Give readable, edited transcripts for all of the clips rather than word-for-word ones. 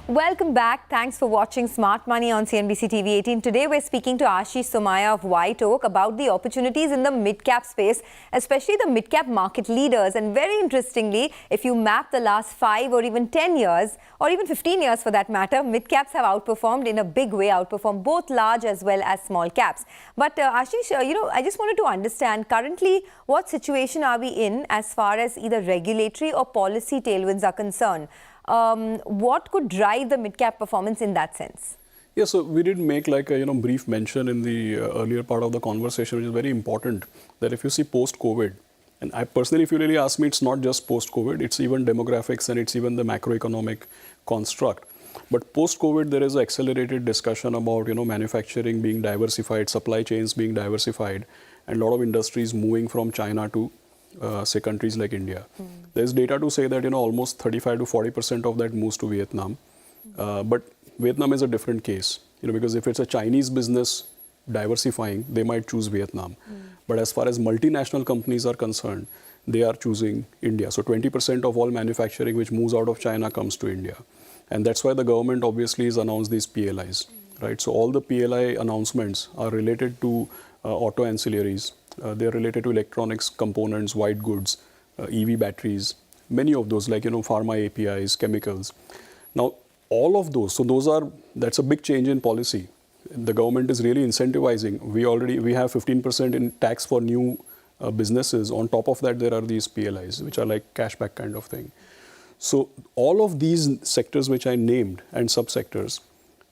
Welcome back. Thanks for watching Smart Money on CNBC-TV18. Today we're speaking to Aashish Sommaiyaa of Whiteoak about the opportunities in the mid-cap space, especially the mid-cap market leaders. And very interestingly, if you map the last 5 or even 10 years, or even 15 years for that matter, mid-caps have outperformed in a big way, outperformed both large as well as small caps. But Aashish, I just wanted to understand currently what situation are we in as far as either regulatory or policy tailwinds are concerned? What could drive the mid-cap performance in that sense? Yeah, so we did make like a brief mention in the earlier part of the conversation, which is very important, that if you see post-COVID, and I personally, if you really ask me, it's not just post-COVID, it's even demographics and it's even the macroeconomic construct. But post-COVID, there is an accelerated discussion about manufacturing being diversified, supply chains being diversified, and a lot of industries moving from China to say countries like India. There's data to say that almost 35 to 40% of that moves to Vietnam. But Vietnam is a different case, because if it's a Chinese business diversifying, they might choose Vietnam. But as far as multinational companies are concerned, they are choosing India. So 20% of all manufacturing which moves out of China comes to India. And that's why the government obviously has announced these PLIs, right? So all the PLI announcements are related to auto ancillaries. They are related to electronics components, white goods, EV batteries, many of those like, pharma APIs, chemicals. Now, all of those, that's a big change in policy. The government is really incentivizing. We have 15% in tax for new businesses. On top of that, there are these PLIs, which are like cashback kind of thing. So all of these sectors which I named and subsectors,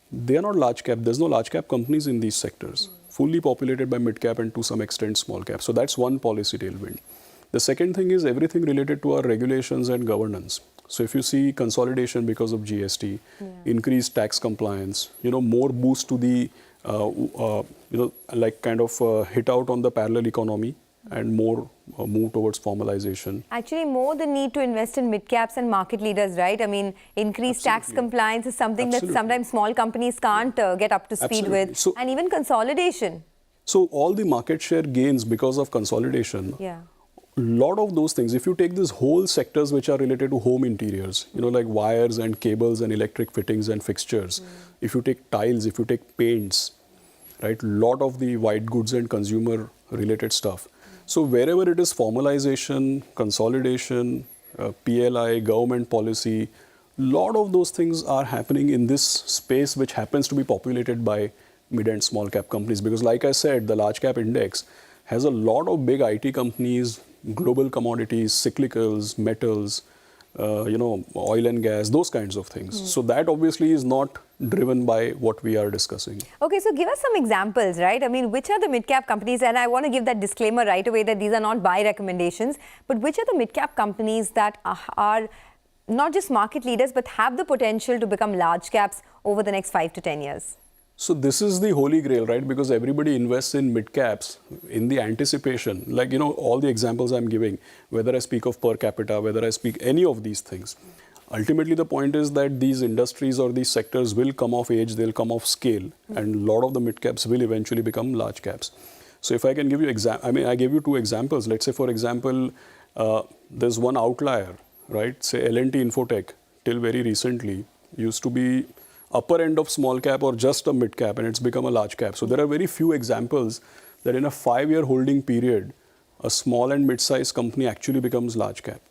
they are not large cap. There's no large cap companies in these sectors. Fully populated by mid-cap and to some extent small cap. So that's one policy tailwind. The second thing is everything related to our regulations and governance. So if you see consolidation because of GST, increased tax compliance, more boost to the, hit out on the parallel economy and more move towards formalization. Actually, more the need to invest in mid-caps and market leaders, right? I mean, increased tax compliance is something that sometimes small companies can't get up to speed with. So, and even consolidation. So all the market share gains because of consolidation, a lot of those things, if you take these whole sectors which are related to home interiors, like wires and cables and electric fittings and fixtures, if you take tiles, if you take paints, right, lot of the white goods and consumer related stuff. So wherever it is formalization, consolidation, PLI, government policy, lot of those things are happening in this space which happens to be populated by mid and small cap companies. Because like I said, the large cap index has a lot of big IT companies, global commodities, cyclicals, metals, oil and gas, those kinds of things. So that obviously is not driven by what we are discussing. Okay, so give us some examples, right? I mean, which are the mid-cap companies? And I want to give that disclaimer right away that these are not buy recommendations. But which are the mid-cap companies that are not just market leaders, but have the potential to become large caps over the next 5 to 10 years? So this is the holy grail, right? Because everybody invests in mid-caps in the anticipation, like, all the examples I'm giving, whether I speak of per capita, whether I speak any of these things. Ultimately, the point is that these industries or these sectors will come of age, they'll come of scale, and a lot of the mid-caps will eventually become large caps. So if I can give you I gave you 2 examples. Let's say, for example, there's one outlier, right? Say L&T Infotech, till very recently, used to be upper end of small cap or just a mid cap, and it's become a large cap. So there are very few examples that in a 5-year holding period, a small and mid-sized company actually becomes large cap,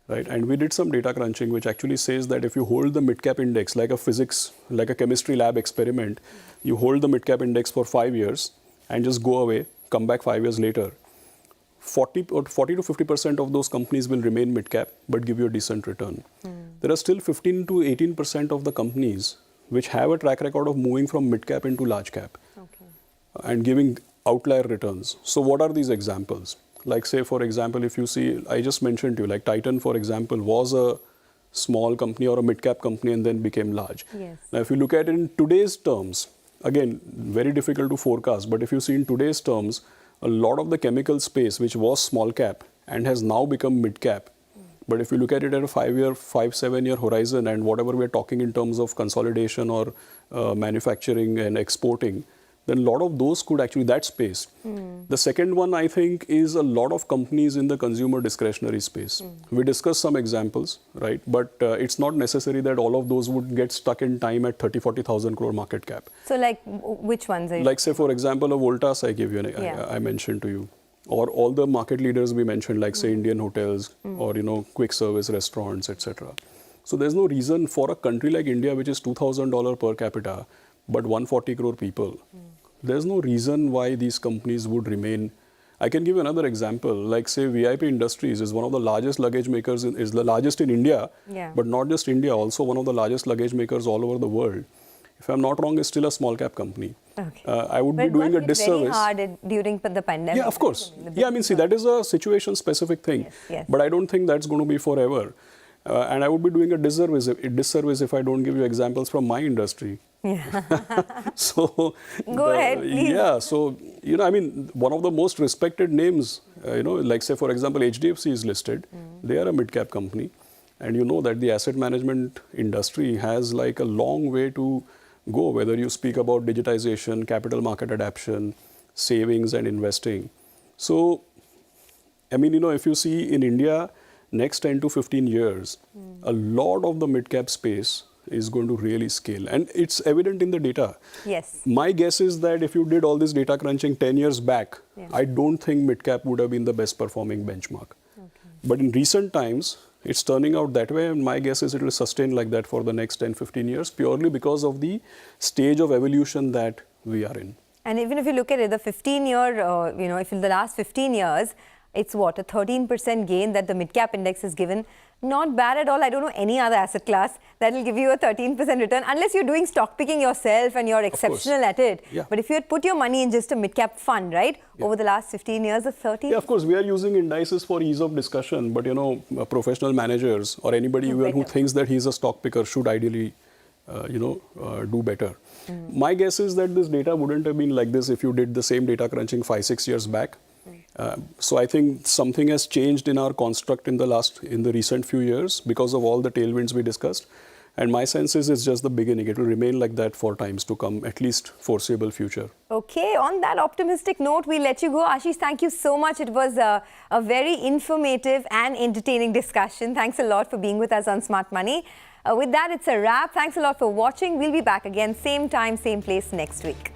right? And we did some data crunching, which actually says that if you hold the mid-cap index, like a chemistry lab experiment, you hold the mid-cap index for 5 years and just go away, come back 5 years later, 40 to 50% of those companies will remain mid-cap, but give you a decent return. There are still 15 to 18% of the companies which have a track record of moving from mid-cap into large cap and giving outlier returns. So what are these examples? Like say, for example, if you see, I just mentioned to you, like Titan, for example, was a small company or a mid-cap company and then became large. Now, if you look at it in today's terms, again, very difficult to forecast, but if you see in today's terms, a lot of the chemical space, which was small cap and has now become mid-cap, but if you look at it at a 5-7 year horizon and whatever we're talking in terms of consolidation or manufacturing and exporting, then a lot of those could actually, that space. The second one, I think, is a lot of companies in the consumer discretionary space. We discussed some examples, right? But it's not necessary that all of those would get stuck in time at 30,000-40,000 crore market cap. So like, which ones are you? Like say, for example, a Voltas I gave you, I mentioned to you. Or all the market leaders we mentioned, like say Indian hotels or, quick service restaurants, etc. So there's no reason for a country like India, which is $2,000 per capita, but 140 crore people. There's no reason why these companies would remain. I can give you another example, like say VIP Industries is one of the largest luggage makers, is the largest in India, but not just India, also one of the largest luggage makers all over the world. If I'm not wrong, it's still a small cap company. Okay. I would be doing a disservice. Very hard during the pandemic. Yeah, of course. Yeah, I mean, see, that is a situation specific thing. Yes. But I don't think that's going to be forever. And I would be doing a disservice if I don't give you examples from my industry. Yeah. So go ahead, please. Yeah, so I mean, one of the most respected names, like say for example, HDFC is listed. They are a mid-cap company, and you know that the asset management industry has like a long way to go. Whether you speak about digitization, capital market adaptation, savings, and investing. So, I mean, if you see in India, next 10 to 15 years, a lot of the mid-cap space is going to really scale. And it's evident in the data. Yes. My guess is that if you did all this data crunching 10 years back, I don't think mid-cap would have been the best performing benchmark. Okay. But in recent times, it's turning out that way, and my guess is it will sustain like that for the next 10, 15 years, purely because of the stage of evolution that we are in. And even if you look at it, the 15-year, if in the last 15 years, it's what, a 13% gain that the mid-cap index has given. Not bad at all. I don't know any other asset class that will give you a 13% return, unless you're doing stock picking yourself and you're exceptional at it. Yeah. But if you had put your money in just a mid-cap fund, right, over the last 15 years, a 13%. Yeah, of course, we are using indices for ease of discussion, but professional managers or anybody even who thinks that he's a stock picker should ideally, do better. My guess is that this data wouldn't have been like this if you did the same data crunching 5-6 years back. So I think something has changed in our construct in the recent few years because of all the tailwinds we discussed. And my sense is it's just the beginning. It will remain like that for times to come, at least foreseeable future. Okay, on that optimistic note, we'll let you go. Ashish, thank you so much. It was a very informative and entertaining discussion. Thanks a lot for being with us on Smart Money. With that, it's a wrap. Thanks a lot for watching. We'll be back again, same time, same place next week.